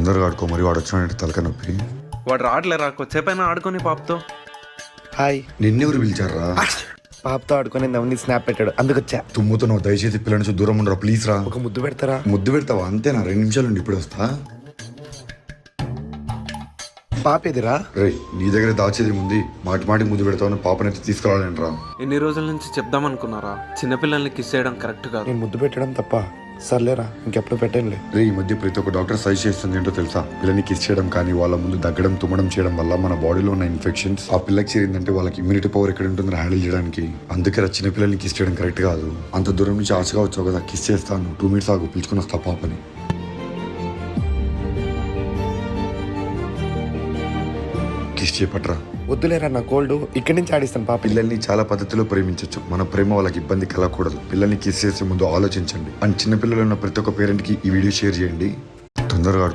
తొందరగా ఆడుకో, మరి వాడు వచ్చినట్టు తలక నొప్పి. వాడు రావట్లేరా, కొద్దిసేపైనా ఆడుకొని పాపతో. హాయ్. నిన్నెవరు పిలిచారా? పాపతో ఆడుకొని నవ్వుని స్నాప్ పెట్టాడు, అందుకొచ్చా. తుమ్ముతున్నావు, దయచేసి పిల్లల నుంచి దూరం ఉండరా ప్లీజ్ రా. ఒక ముద్దు పెడతారా? ముద్దు పెడతావా? అంతేనా? 2 నిమిషాలు ఉండి ఇప్పుడు వస్తా. పాప ఎదురా? రే, నీ దగ్గర దాచేది ఉంది, మాటి మాటికి ముద్దు పెడతావు, పాపనైతే తీసుకురావాలని రా. ఎన్ని రోజుల నుంచి చెప్దామనుకున్నారా, చిన్నపిల్లల్ని కిస్ చేయడం కరెక్ట్ కాదు. నేను ముద్దు పెట్టడం తప్ప. సర్లేరా, ఇంకెప్పుడు పెట్టండి. రే, ఈ మధ్య ప్రతి ఒక్క డాక్టర్ సజెస్ట్ చేస్తుంది ఏంటో తెలుసా? పిల్లని కిస్ చేయడం కానీ వాళ్ళ ముందు దగ్గడం తుమ్మడం చేయడం వల్ల మన బాడీలో ఉన్న ఇన్ఫెక్షన్స్ ఆ పిల్లకి చేరిందంటే వాళ్ళకి ఇమ్యూనిటీ పవర్ ఎక్కడ ఉంటుందో హ్యాండిల్ చేయడానికి. అందుకే చిన్న పిల్లల్ని కిస్ చేయడం కరెక్ట్ కాదు. అంత దూరం నుంచి ఆశగా వచ్చావు కదా, కిస్ చేస్తాను, 2 మినిట్స్ ఆగు, పిలుచుకుని వస్తా పాపని. కిస్ చేయపట్రా. వద్దులేరా, నా కోల్డ్. ఇక్కడి నుంచి ఆడిస్తాను పాప. పిల్లల్ని చాలా పద్ధతిలో ప్రేమించవచ్చు. మన ప్రేమ వాళ్ళకి ఇబ్బంది కలగకూడదు. పిల్లల్ని కిస్ చేసే ముందు ఆలోచించండి. అండ్ చిన్నపిల్లలు ఉన్న ప్రతి ఒక్క పేరెంట్ కి ఈ వీడియో షేర్ చేయండి. తొందరగా ఆడుకో.